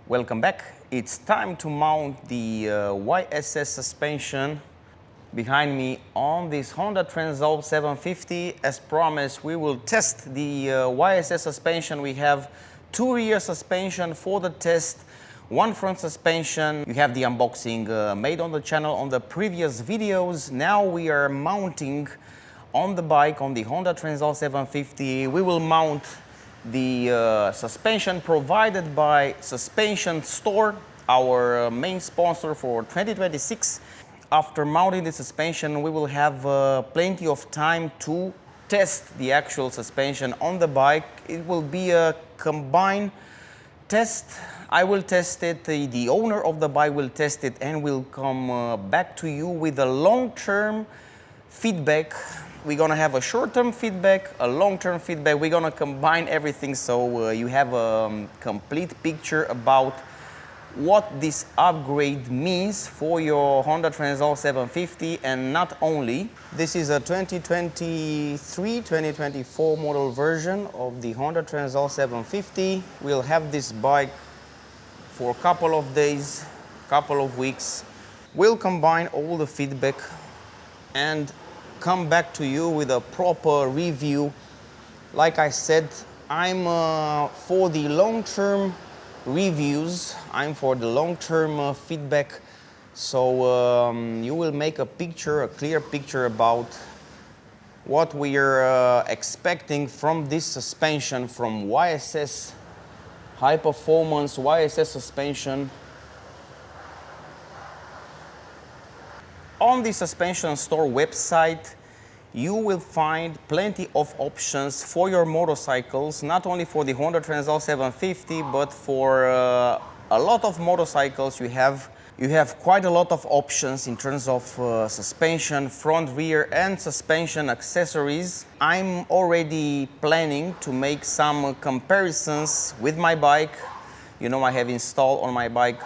Welcome back. It's time to mount the YSS suspension behind me on this Honda Transalp 750. As promised, we will test the YSS suspension. We have two rear suspension for the test, one front suspension. You have the unboxing made on the channel on the previous videos. Now we are mounting on the bike on the Honda Transalp 750. We will mount the suspension provided by Suspension Store, our main sponsor for 2026. After mounting the suspension, we will have plenty of time to test the actual suspension on the bike. It will be a combined test. I will test it, the owner of the bike will test it, and will come back to you with a long-term feedback. We're gonna have a short-term feedback, a long-term feedback. We're gonna combine everything so you have a complete picture about what this upgrade means for your Honda Transalp 750. And not only, this is a 2023-2024 model version of the Honda Transalp 750. We'll have this bike for a couple of days, couple of weeks. We'll combine all the feedback and come back to you with a proper review. Like I said, I'm for the long-term reviews, I'm for the long-term feedback, so you will make a picture, a clear picture about what we are expecting from this suspension, from YSS, high performance YSS suspension. On the Suspension Store website, you will find plenty of options for your motorcycles, not only for the Honda Transalp 750, but for a lot of motorcycles. You have quite a lot of options in terms of suspension, front, rear, and suspension accessories. I'm already planning to make some comparisons with my bike. You know, I have installed on my bike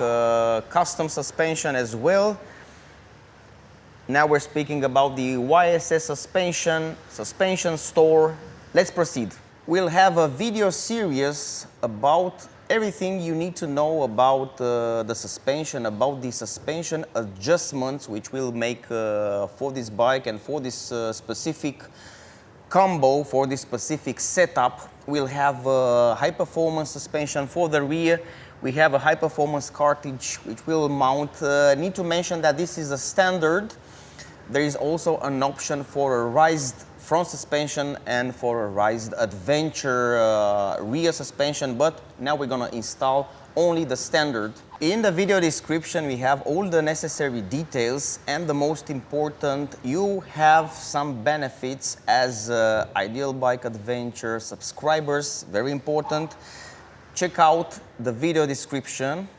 custom suspension as well. Now we're speaking about the YSS suspension store. Let's proceed. We'll have a video series about everything you need to know about the suspension, about the suspension adjustments which we'll make for this bike and for this specific combo, for this specific setup. We'll have a high performance suspension for the rear. We have a high performance cartridge which will mount. Need to mention that this is a standard. There is also an option for a raised front suspension and for a raised adventure rear suspension, but now we're gonna install only the standard. In the video description we have all the necessary details, and the most important, you have some benefits as Ideal Bike Adventure subscribers, very important. Check out the video description.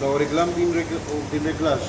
Dar o reglam din reglaj.